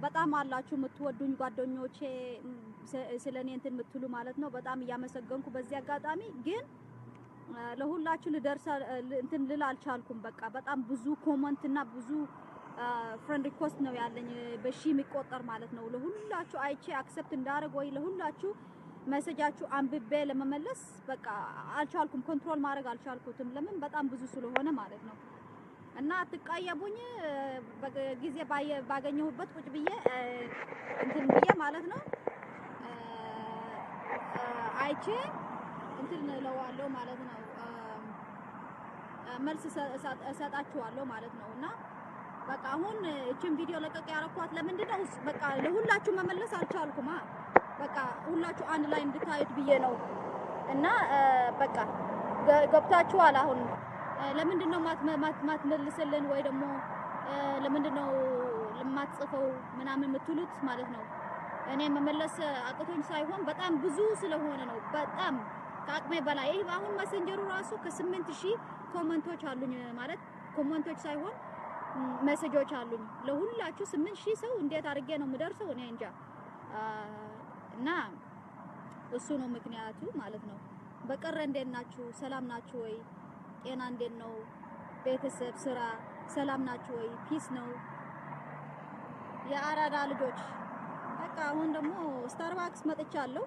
በጣም አላችሁ የምትወዱኝ ጓደኞቼ ስለኔ እንትን የምትሉ ማለት ነው። በጣም እያመሰገንኩ በዚህ አጋጣሚ ግን ለሁላችሁ ልደርስ እንትን ልል አልቻልኩም። በቃ በጣም ብዙ ኮሜንት እና ብዙ ፍሬንድ ሪኩዌስት ነው ያለኝ በሺ የሚቆጠር ማለት ነው። ለሁላችሁ አይቼ አክሰፕት እንዳደርግ ወይ ለሁላችሁ ሜሴጃችሁ አንብቤ ለመመለስ በቃ አልቻልኩም። ኮንትሮል ማድረግ አልቻልኩትም። ለምን በጣም ብዙ ስለሆነ ማለት ነው። እና አትቃየሙኝ። በጊዜ ባገኘሁበት ቁጭ ብዬ እንትን ብዬ ማለት ነው አይቼ እንትን እለዋለሁ ማለት ነው። መልስ እሰጣችኋለሁ ማለት ነው። እና በቃ አሁን እቺን ቪዲዮ ለቀቅ ያረኳት ለምንድን ነው? በቃ ለሁላችሁ መመለስ አልቻልኩም። በቃ ሁላችሁ አንድ ላይ እንድታዩት ብዬ ነው። እና በቃ ገብታችኋል አሁን ለምንድን ነው ማትመልስልን ወይ ደግሞ ለምንድን ነው ለማትጽፈው ምናምን የምትሉት ማለት ነው። እኔ መመለስ አቅቶኝ ሳይሆን በጣም ብዙ ስለሆነ ነው። በጣም ከአቅሜ በላይ ይሄ አሁን መሰንጀሩ ራሱ ከ8000 ኮሜንቶች አሉኝ ማለት ኮሜንቶች ሳይሆን ሜሴጆች አሉኝ ለሁላችሁ 8000 ሰው እንዴት አድርጌ ነው የምደርሰው እኔ እንጃ። እና እሱ ነው ምክንያቱ ማለት ነው። በቀረ እንዴት ናችሁ? ሰላም ናችሁ ወይ? ጤና እንዴት ነው? ቤተሰብ፣ ስራ ሰላም ናችሁ ወይ? ፒስ ነው የአራዳ ልጆች። በቃ አሁን ደግሞ ስታርባክስ መጥቻለሁ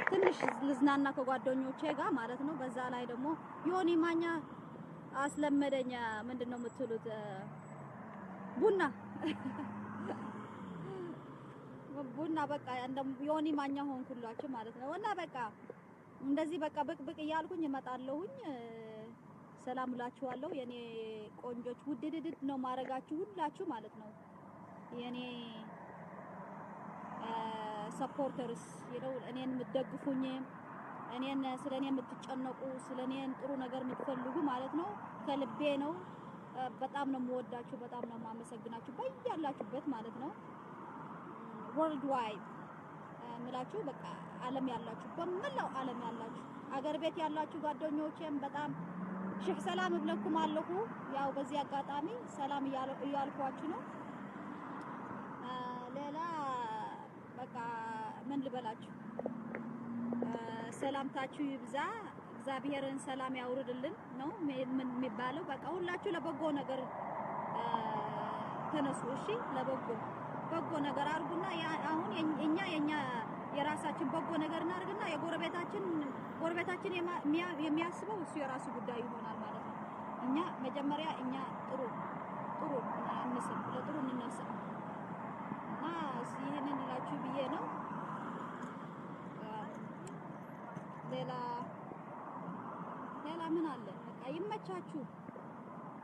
ትንሽ ልዝናና ከጓደኞቼ ጋር ማለት ነው። በዛ ላይ ደግሞ ዮኒ ማኛ አስለመደኛ ምንድነው የምትሉት ቡና በቃ እንደም ዮኒ ማኛ ሆንኩላችሁ ማለት ነው። እና በቃ እንደዚህ በቃ ብቅ እያልኩኝ እመጣለሁኝ። ሰላም እላችኋለሁ የኔ ቆንጆች። ውድድድ ነው ማረጋችሁ ሁላችሁ ማለት ነው። የኔ ሰፖርተርስ ይለው እኔን የምትደግፉኝ እኔን ስለኔ የምትጨነቁ ስለኔ ጥሩ ነገር የምትፈልጉ ማለት ነው ከልቤ ነው። በጣም ነው የምወዳችሁ፣ በጣም ነው የማመሰግናችሁ በያላችሁበት ማለት ነው። ወርልድ ዋይድ ምላችሁ በቃ ዓለም ያላችሁ በመላው ዓለም ያላችሁ አገር ቤት ያላችሁ ጓደኞቼም በጣም ሼህ ሰላም ብለኩም አለኩ። ያው በዚህ አጋጣሚ ሰላም እያልኳችሁ ነው። ሌላ በቃ ምን ልበላችሁ፣ ሰላምታችሁ ይብዛ፣ እግዚአብሔርን ሰላም ያውርድልን ነው ምን የሚባለው። በቃ ሁላችሁ ለበጎ ነገር ተነሱ እሺ። በጎ ነገር አድርጉና አሁን የኛ የራሳችን በጎ ነገር እናድርግና ጎረቤታችን የሚያስበው እሱ የራሱ ጉዳይ ይሆናል ማለት ነው። እኛ መጀመሪያ እኛ ጥሩ እንስብ፣ ለጥሩ እንነሳ እና ይሄንን እላችሁ ብዬ ነው። ሌላ ምን አለ? በቃ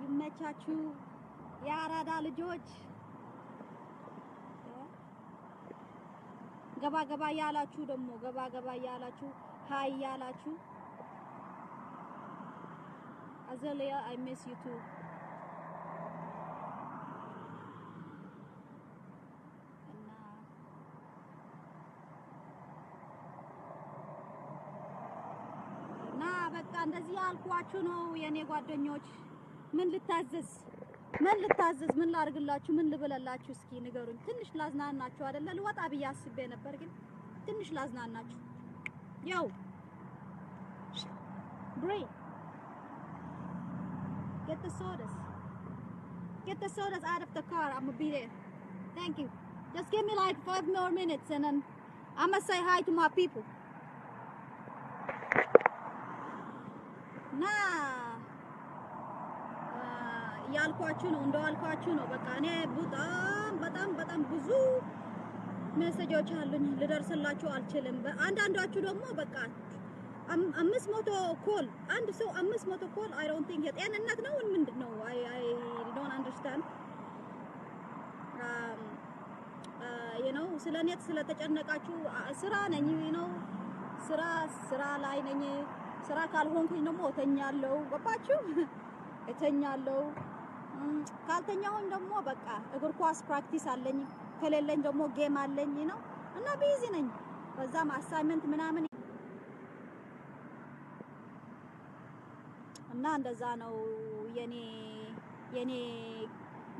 ይመቻችሁ የአራዳ ልጆች። ገባ ያላችሁ ደግሞ ገባ ያላችሁ ሃይ ያላችሁ አዘለያ I miss you too። እና በቃ እንደዚህ ያልኳችሁ ነው የኔ ጓደኞች። ምን ልታዘዝ ምን ላድርግላችሁ? ምን ልበላላችሁ? እስኪ ንገሩኝ። ትንሽ ላዝናናችሁ አይደለ? ልወጣ ብዬ አስቤ ነበር፣ ግን ትንሽ ላዝናናችሁ። ያው break, get the sodas out of the car. I'm gonna be there. Thank you. Just give me like 5 more minutes and then I'm gonna say hi to my people. ያልኳችሁ ነው እንደዋልኳችሁ ነው። በቃ እኔ በጣም ብዙ ሜሴጆች አሉኝ ልደርስላችሁ አልችልም። አንዳንዳችሁ ደግሞ በቃ 500 ኮል አንድ ሰው 500 ኮል I don't think የጤንነት ነው ምንድነው? I don't understand. you know ስለኔት ስለተጨነቃችሁ ስራ ነኝ ነው ስራ ላይ ነኝ። ስራ ካልሆንኩኝ ደግሞ እተኛለሁ። ገባችሁ? እተኛለሁ። ካልተኛሁኝ ደግሞ በቃ እግር ኳስ ፕራክቲስ አለኝ፣ ከሌለኝ ደግሞ ጌም አለኝ ነው እና ቢዚ ነኝ። በዛም አሳይመንት ምናምን እና እንደዛ ነው የኔ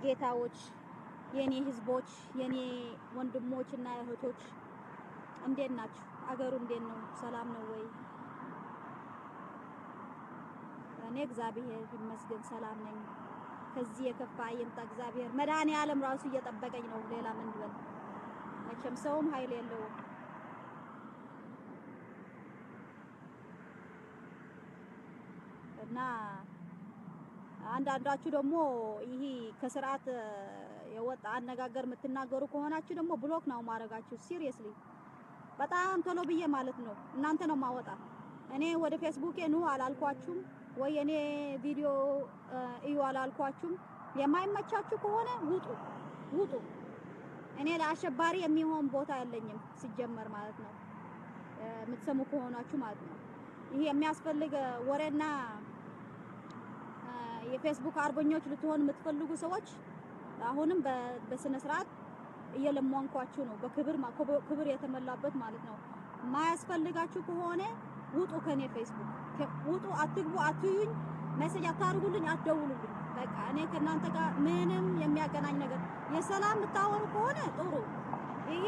ጌታዎች የኔ ህዝቦች የኔ ወንድሞችና እህቶች እንዴት ናችሁ? አገሩ እንዴት ነው? ሰላም ነው ወይ? እኔ እግዚአብሔር ይመስገን ሰላም ነኝ። ከዚህ የከፋ ይምጣ እግዚአብሔር። መድኃኒዓለም ራሱ እየጠበቀኝ ነው። ሌላ ምን ልበል? መቼም ሰውም ኃይል የለውም። እና አንዳንዳችሁ ደግሞ ይሄ ከስርዓት የወጣ አነጋገር የምትናገሩ ከሆናችሁ ደግሞ ብሎክ ነው ማረጋችሁ። ሲሪየስሊ በጣም ቶሎ ብዬ ማለት ነው እናንተ ነው ማወጣ። እኔ ወደ ፌስቡኬ ኑ አላልኳችሁም ወይ እኔ ቪዲዮ እዩ አላልኳችሁም። የማይመቻችሁ ከሆነ ውጡ። እኔ ለአሸባሪ የሚሆን ቦታ የለኝም ሲጀመር ማለት ነው። የምትሰሙ ከሆናችሁ ማለት ነው። ይሄ የሚያስፈልግ ወሬና የፌስቡክ አርበኞች ልትሆን የምትፈልጉ ሰዎች አሁንም በስነ ስርዓት እየለመንኳችሁ ነው። ክብር የተሞላበት ማለት ነው። ማያስፈልጋችሁ ከሆነ ውጡ ከኔ ፌስቡክ ውጡ። አትግቡ፣ አትዩኝ፣ ሜሴጅ አታርጉልኝ፣ አትደውሉልኝ። በቃ እኔ ከእናንተ ጋር ምንም የሚያገናኝ ነገር የሰላም የምታወሩ ከሆነ ጥሩ። ይሄ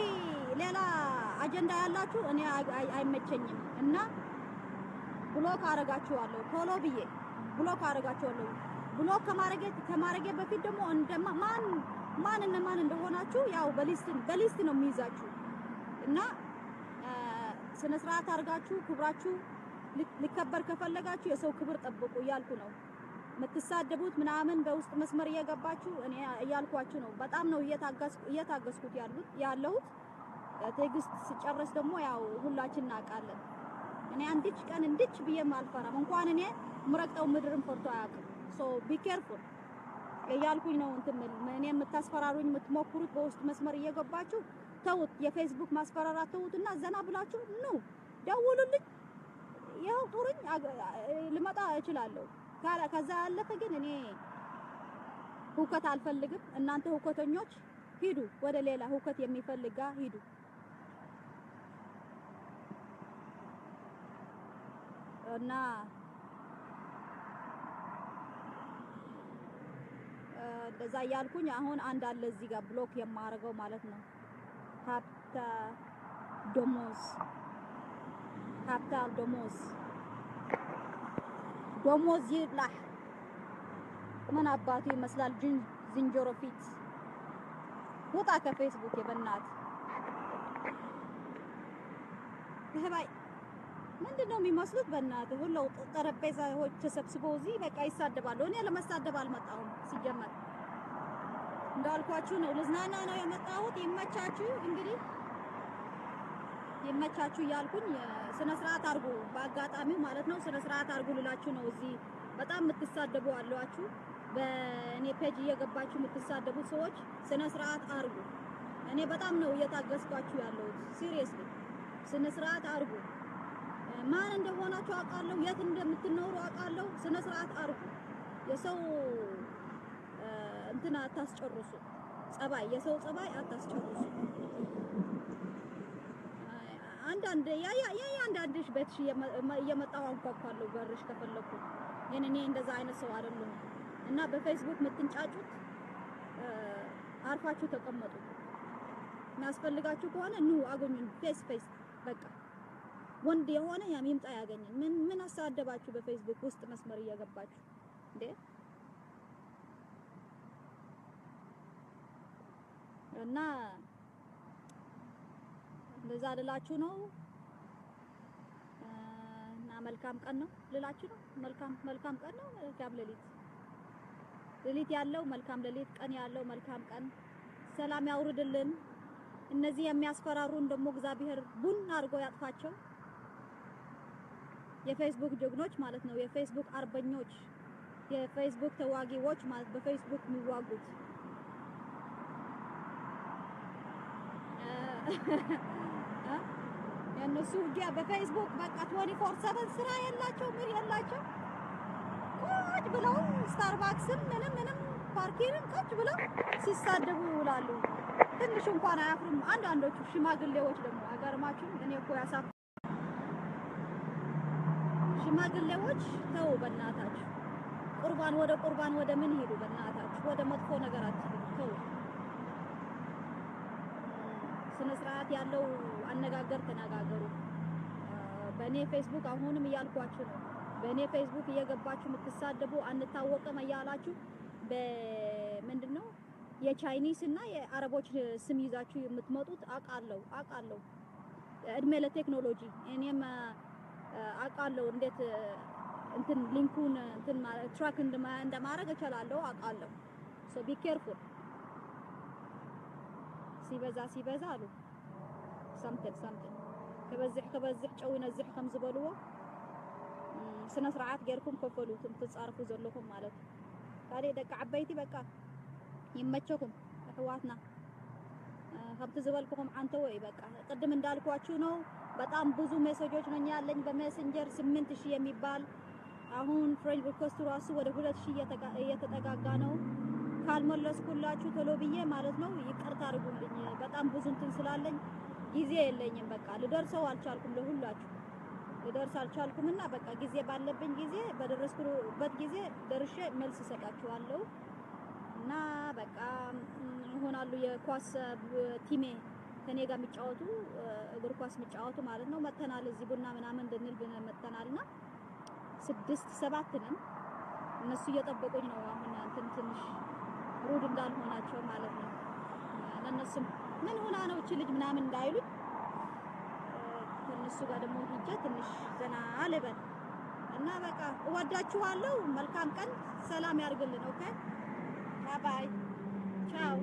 ሌላ አጀንዳ ያላችሁ እኔ አይመቸኝም እና ብሎክ አረጋችኋለሁ። ቶሎ ብዬ ብሎክ አረጋችኋለሁ። ብሎክ ከማረጌ በፊት ደግሞ ማን እንደሆናችሁ ያው በሊስት ነው የሚይዛችሁ እና ስነ ስርዓት አድርጋችሁ ክብራችሁ ሊከበር ከፈለጋችሁ የሰው ክብር ጠብቁ እያልኩ ነው። የምትሳደቡት ምናምን በውስጥ መስመር እየገባችሁ እኔ እያልኳችሁ ነው። በጣም ነው እየታገስኩት ያለሁት። ትዕግስት ሲጨርስ ደግሞ ያው ሁላችን እናውቃለን። እኔ አንድች ቀን እንድች ብዬም አልፈራም። እንኳን እኔ ምረቅጠው ምድርን ፈርቶ አያውቅም። ሶ ቢ ኬርፉል እያልኩኝ ነው። እኔ የምታስፈራሩኝ የምትሞክሩት በውስጥ መስመር እየገባችሁ ተውት። የፌስቡክ ማስፈራራት ተውትና ዘና ብላችሁ ኑ ደውሉልኝ። ያው ጥሩኝ ልመጣ እችላለሁ። ከዛ ያለፈ ግን እኔ ሁከት አልፈልግም። እናንተ ሁከተኞች ሂዱ፣ ወደ ሌላ ሁከት የሚፈልግ ጋር ሂዱ። እና እንደዛ እያልኩኝ አሁን አንድ አለ እዚህ ጋር ብሎክ የማረገው ማለት ነው። ሀብታል ደሞዝ ይብላህ። ምን አባቱ ይመስላል ዝንጀሮ ፊት። ውጣ ከፌስቡክ የበናት ይሄባይ ምንድነው የሚመስሉት? በእናትህ ሁሉ ጠረጴዛዎች ተሰብስበው እዚህ በቃ ይሳደባሉ። እኔ ለመሳደብ አልመጣሁም። ሲጀመር እንዳልኳችሁ ነው፣ ልዝናና ነው የመጣሁት። ይመቻችሁ እንግዲህ ይመቻችሁ እያልኩኝ ስነ ስርዓት አድርጉ። በአጋጣሚው ማለት ነው ስነ ስርዓት አድርጉ ልላችሁ ነው። እዚህ በጣም የምትሳደቡ አሏችሁ። በእኔ ፔጅ እየገባችሁ የምትሳደቡት ሰዎች ስነ ስርዓት አድርጉ። እኔ በጣም ነው እየታገስኳችሁ ያለሁት። ሲሪየስሊ ስነ ስርዓት አድርጉ። ማን እንደሆናችሁ አውቃለሁ፣ የት እንደምትኖሩ አውቃለሁ። ስነ ስርዓት አድርጉ። የሰው እንትና አታስጨርሱ። የሰው ጸባይ አታስጨርሱ። አንዳንድሽ ቤትሽ እየመጣሁ አንኳኳለሁ በርሽ ከፈለኩ። እኔ እንደዛ አይነት ሰው አይደለም እና በፌስቡክ የምትንጫጩት አርፋችሁ ተቀመጡ። የሚያስፈልጋችሁ ከሆነ ኑ አገኙን ፌስ በቃ ወንድ የሆነ ይምጣ ያገኘን። ምን አሳደባችሁ በፌስቡክ ውስጥ መስመር እየገባችሁ እንዴ? እና እንደዛ ልላችሁ ነው። እና መልካም ቀን ነው ልላችሁ ነው። መልካም ቀን ነው። መልካም ሌሊት ያለው መልካም ሌሊት፣ ቀን ያለው መልካም ቀን። ሰላም ያውርድልን። እነዚህ የሚያስፈራሩን ደግሞ እግዚአብሔር ቡን አድርጎ ያጥፋቸው። የፌስቡክ ጀግኖች ማለት ነው። የፌስቡክ አርበኞች፣ የፌስቡክ ተዋጊዎች ማለት በፌስቡክ የሚዋጉት የነሱ ውጊያ በፌስቡክ በቃ 24/7 ስራ የላቸው ምን የላቸው። ቁጭ ብለው ስታርባክስም ምንም ፓርኪንግ ቁጭ ብለው ሲሳደቡ ይውላሉ። ትንሽ እንኳን አያፍሩም። አንዳንዶቹ ሽማግሌዎች ደግሞ አገርማችሁ እኔ እኮ ያሳፍ ሽማግሌዎች ተው በእናታችሁ። ቁርባን ወደ ምን ሄዱ? በእናታችሁ ወደ መጥፎ ነገር አትሄዱ። ተው ስነ ስርዓት ያለው አነጋገር ተነጋገሩ። በእኔ ፌስቡክ አሁንም እያልኳችሁ ነው። በእኔ ፌስቡክ እየገባችሁ የምትሳደቡ አንታወቅም እያላችሁ በምንድነው የቻይኒስ እና የአረቦች ስም ይዛችሁ የምትመጡት አውቃለሁ። እድሜ ለቴክኖሎጂ እኔም አውቃለሁ እንዴት እንትን ሊንኩን እንትን ትራክ እንደማድረግ እችላለሁ አውቃለሁ። ሶ ቢ ኬርፉል። ሲበዛ አሉ ሰምተን ከበዝሕ ጨው ይነዝሕ ከም ዝበልዎ ስነ ስርዓት ጌርኩም ከፈሉትም ትጻርፉ ዘለኩም ማለት ነው። ታዲያ ደቂ ዓበይቲ በቃ ይመቸኩም አህዋትና ሀብት ዝበልኩም አንተ ወይ በቃ ቅድም እንዳልኳችሁ ነው። በጣም ብዙ ሜሴጆች ነው ያለኝ በሜሴንጀር 8000 የሚባል አሁን ፍሬንድ ሪኩዌስት ራሱ ወደ 2000 እየተጠጋጋ ነው። ካልመለስኩላችሁ ቶሎ ብዬ ማለት ነው ይቅርታ አድርጉልኝ። በጣም ብዙ እንትን ስላለኝ ጊዜ የለኝም። በቃ ልደርሰው አልቻልኩም። ለሁላችሁ ልደርስ አልቻልኩምና በቃ ጊዜ ባለብኝ ጊዜ በደረስኩበት ጊዜ ደርሼ መልስ እሰጣችኋለሁ። እና በቃ ይሆናሉ የኳስ ቲሜ ከኔ ጋር የሚጫወቱ እግር ኳስ የሚጫወቱ ማለት ነው መተናል። እዚህ ቡና ምናምን እንድንል መተናልና 6-7 ነን። እነሱ እየጠበቁኝ ነው። አሁን እንትን ትንሽ ሩድ እንዳልሆናቸው ማለት ነው። ለነሱም ምን ሆና ነው እቺ ልጅ ምናምን እንዳይሉኝ ከነሱ ጋር ደግሞ ሂጄ ትንሽ ዘና ልበል እና በቃ እወዳችኋለሁ። መልካም ቀን፣ ሰላም ያርግልን። ኦኬ ባይ ቻው።